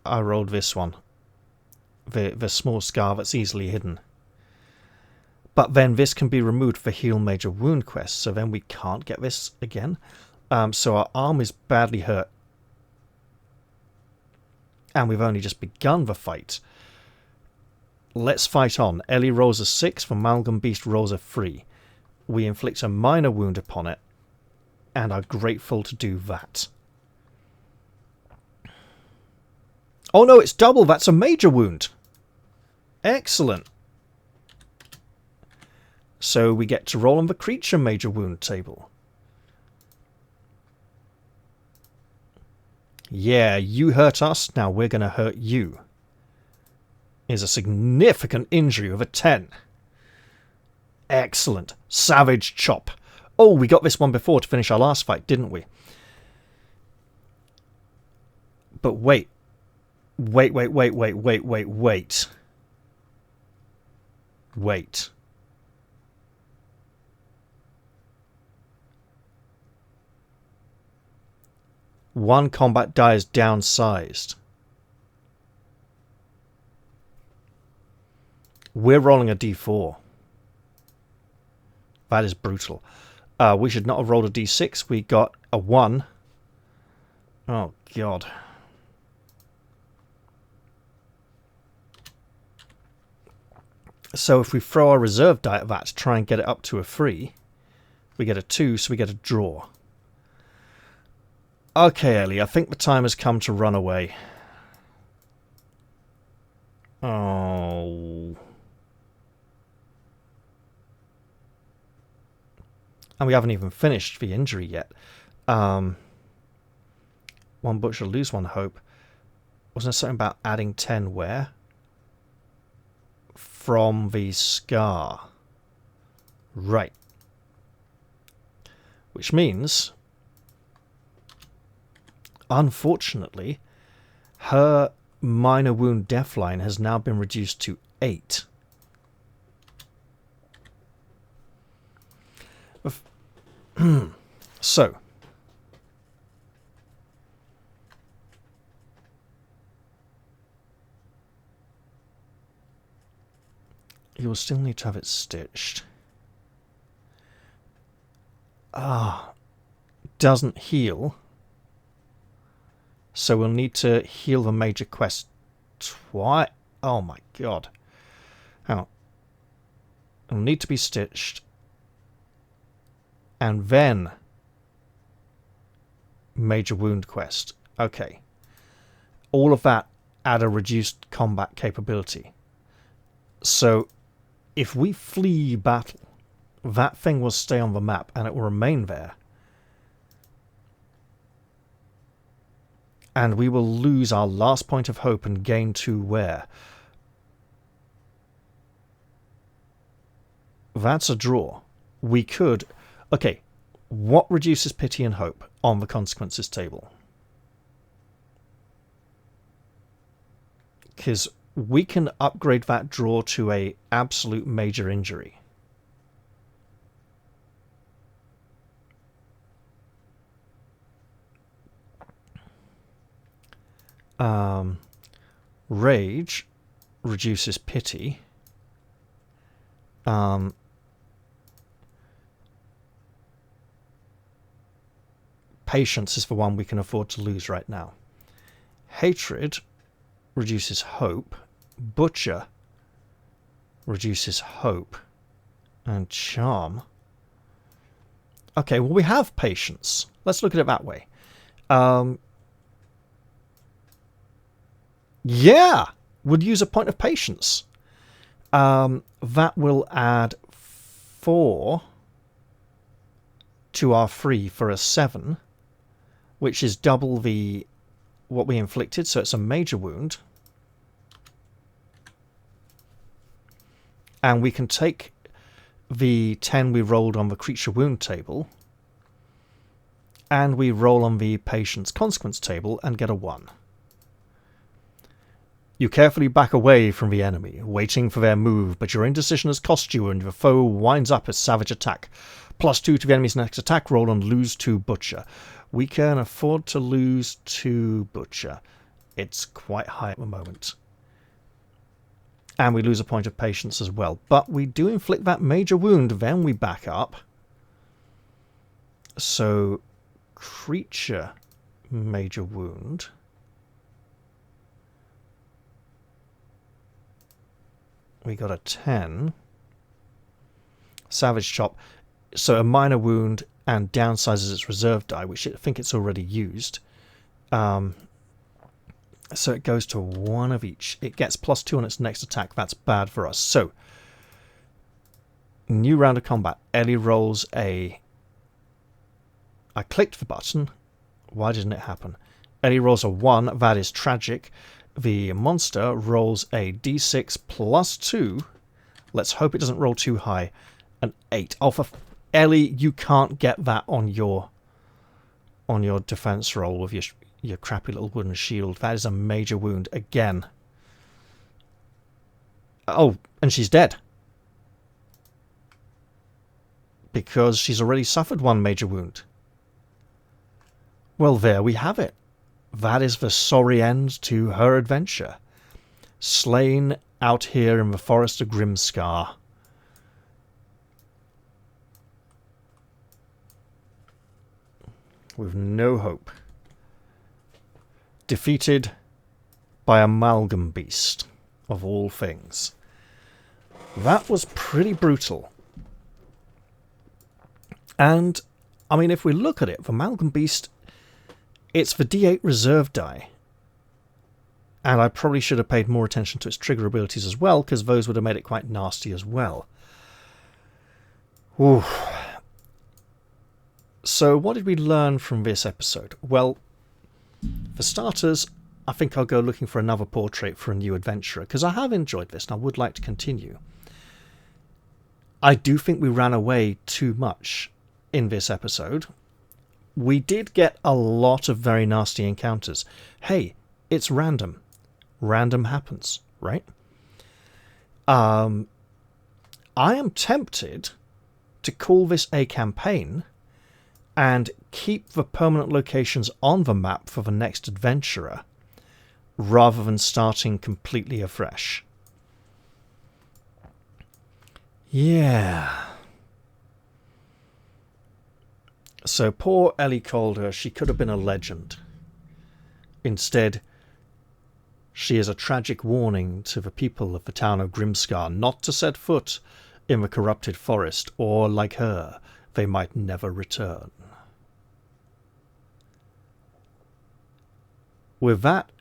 I rolled this one. The small scar that's easily hidden. But then this can be removed for heal major wound quest, so then we can't get this again. So our arm is badly hurt. And we've only just begun the fight. Let's fight on. Ellie rolls a 6, the Amalgam Beast rolls a 3. We inflict a minor wound upon it, and are grateful to do that. Oh no, it's double. That's a major wound. Excellent. So we get to roll on the creature major wound table. Yeah, you hurt us, now we're going to hurt you. Is a significant injury of a 10. Excellent. Savage Chop. Oh, we got this one before to finish our last fight, didn't we? But wait. Wait. One combat die is downsized. We're rolling a d4. That is brutal. We should not have rolled a d6. We got a 1. Oh, God. So if we throw our reserve die at that to try and get it up to a 3, we get a 2, so we get a draw. Okay, Ellie, I think the time has come to run away. Oh. And we haven't even finished the injury yet. One butcher, lose one hope. Wasn't there something about adding 10 where? From the scar. Right. Which means, unfortunately, her minor wound death line has now been reduced to 8. So, you will still need to have it stitched. Doesn't heal. So we'll need to heal the major quest twice. Oh my god. Hang on. It'll need to be stitched. And then major wound quest. Okay. All of that add a reduced combat capability. So if we flee battle, that thing will stay on the map and it will remain there. And we will lose our last point of hope and gain 2 wear. That's a draw. We could... Okay, what reduces pity and hope on the consequences table? Because we can upgrade that draw to a absolute major injury. Rage reduces pity. Patience is the one we can afford to lose right now. Hatred reduces hope. Butcher reduces hope. And charm. Okay, well we have patience. Let's look at it that way. Yeah! Would use a point of patience. That will add 4 to our 3 for a 7. Which is double the what we inflicted, so it's a major wound. And we can take the 10 we rolled on the creature wound table, and we roll on the patient's consequence table and get a 1. You carefully back away from the enemy, waiting for their move, but your indecision has cost you and the foe winds up a savage attack. +2 to the enemy's next attack roll and lose 2 butcher. We can afford to lose 2 butcher. It's quite high at the moment. And we lose a point of patience as well. But we do inflict that major wound, then we back up. So, creature major wound. We got a 10. Savage Chop. So a minor wound and downsizes its reserve die, which I think it's already used. So it goes to 1 of each. It gets +2 on its next attack. That's bad for us. So, new round of combat. Ellie rolls a... I clicked the button. Why didn't it happen? Ellie rolls a 1. That is tragic. The monster rolls a d6 +2. Let's hope it doesn't roll too high. An 8. Oh, for Ellie, you can't get that on your defense roll with your crappy little wooden shield. That is a major wound again. Oh, and she's dead. Because she's already suffered 1 major wound. Well, there we have it. That is the sorry end to her adventure. Slain out here in the forest of Grimscar. With no hope. Defeated by Amalgam Beast, of all things. That was pretty brutal. And, I mean, if we look at it, the Amalgam Beast, it's the D8 reserve die. And I probably should have paid more attention to its trigger abilities as well, because those would have made it quite nasty as well. Ooh. So what did we learn from this episode? Well, for starters, I think I'll go looking for another portrait for a new adventurer, because I have enjoyed this and I would like to continue. I do think we ran away too much in this episode. We did get a lot of very nasty encounters. Hey, it's random. Random happens, right? I am tempted to call this a campaign and keep the permanent locations on the map for the next adventurer, rather than starting completely afresh. Yeah. So poor Ellie Calder, she could have been a legend. Instead, she is a tragic warning to the people of the town of Grimscar not to set foot in the corrupted forest, or, like her, they might never return. With that,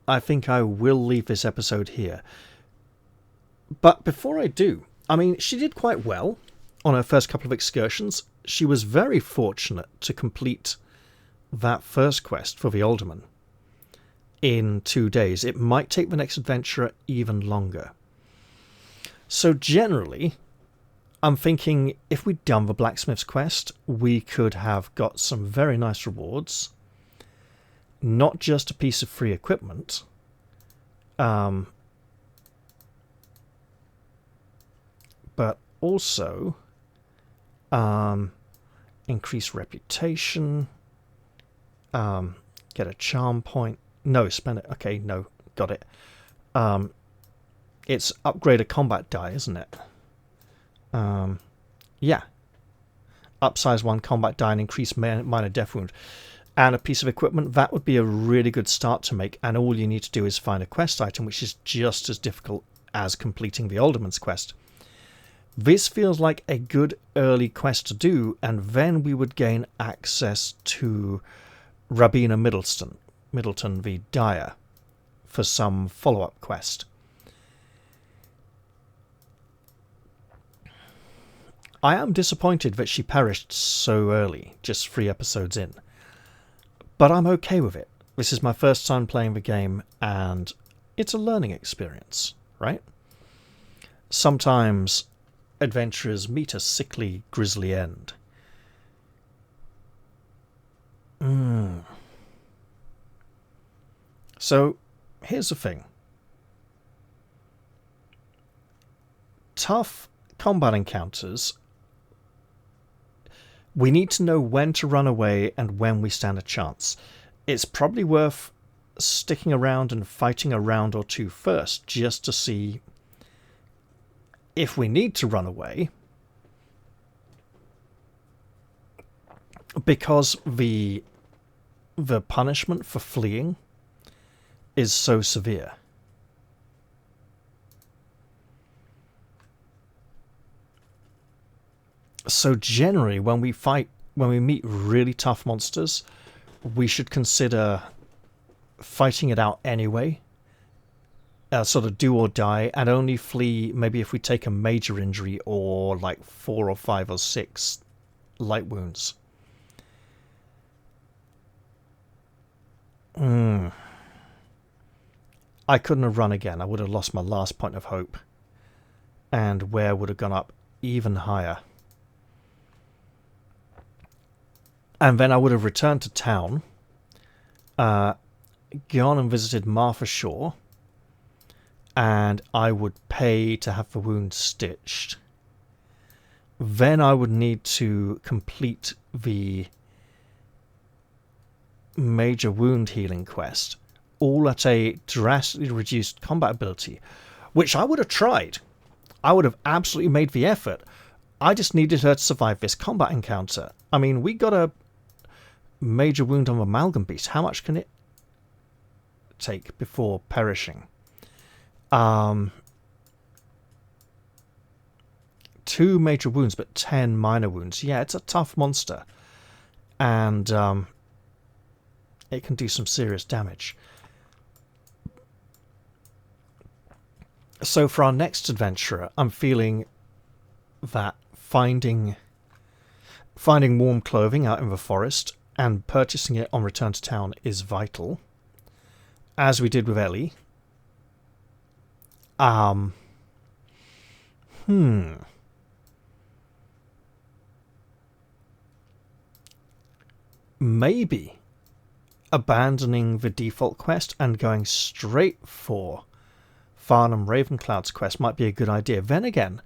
I think I will leave this episode here. But before I do, I mean, she did quite well on her first couple of excursions. She was very fortunate to complete that first quest for the Alderman in 2 days. It might take the next adventurer even longer. So generally, I'm thinking if we'd done the blacksmith's quest, we could have got some very nice rewards. Not just a piece of free equipment, but also increase reputation, get a charm point. No, spend it. Okay, no, got it. It's upgrade a combat die, isn't it? Yeah. Upsize 1 combat die and increase minor death wound. And a piece of equipment, that would be a really good start to make, and all you need to do is find a quest item, which is just as difficult as completing the Alderman's quest. This feels like a good early quest to do, and then we would gain access to Rabina Middleton v. Dyer for some follow-up quest. I am disappointed that she perished so early, just 3 episodes in. But I'm okay with it. This is my first time playing the game, and it's a learning experience, right? Sometimes adventurers meet a sickly, grisly end. So, here's the thing. Tough combat encounters, we need to know when to run away and when we stand a chance. It's probably worth sticking around and fighting a round or 2 first, just to see if we need to run away, because the punishment for fleeing is so severe. So generally, when we meet really tough monsters, we should consider fighting it out anyway. Sort of do or die, and only flee maybe if we take a major injury or like 4 or 5 or 6 light wounds. I couldn't have run again. I would have lost my last point of hope. And wear would have gone up even higher. And then I would have returned to town, gone and visited Martha Shaw, and I would pay to have the wound stitched. Then I would need to complete the major wound healing quest, all at a drastically reduced combat ability, which I would have tried. I would have absolutely made the effort. I just needed her to survive this combat encounter. I mean, we got a major wound on the Amalgam Beast. How much can it take before perishing? 2 major wounds, but 10 minor wounds. Yeah, it's a tough monster. And it can do some serious damage. So for our next adventurer, I'm feeling that finding warm clothing out in the forest and purchasing it on return to town is vital, as we did with Ellie. Maybe abandoning the default quest and going straight for Farnham Ravencloud's quest might be a good idea. Then again,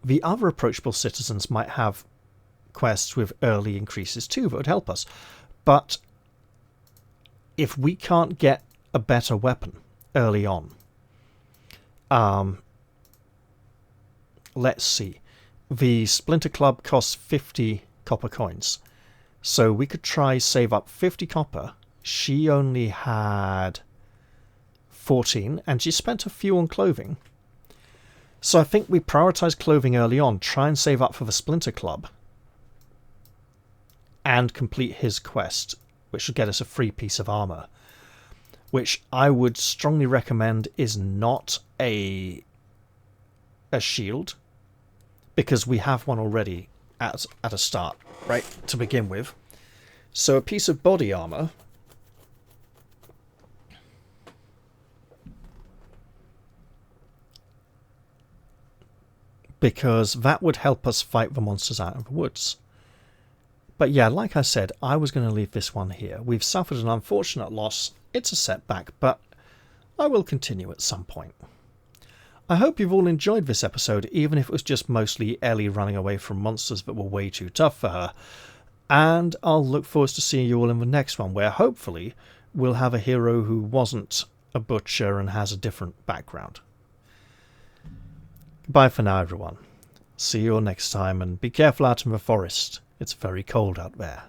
the other approachable citizens might have quests with early increases too that would help us. But if we can't get a better weapon early on, let's see. The Splinter Club costs 50 copper coins. So we could try save up 50 copper. She only had 14, and she spent a few on clothing. So I think we prioritise clothing early on, try and save up for the Splinter Club, and complete his quest, which should get us a free piece of armour, which I would strongly recommend is not a shield, because we have one already at a start, right, to begin with. So a piece of body armour, because that would help us fight the monsters out of the woods. But yeah, like I said, I was going to leave this one here. We've suffered an unfortunate loss. It's a setback, but I will continue at some point. I hope you've all enjoyed this episode, even if it was just mostly Ellie running away from monsters that were way too tough for her. And I'll look forward to seeing you all in the next one, where hopefully we'll have a hero who wasn't a butcher and has a different background. Bye for now, everyone. See you all next time, and be careful out in the forest. It's very cold out there.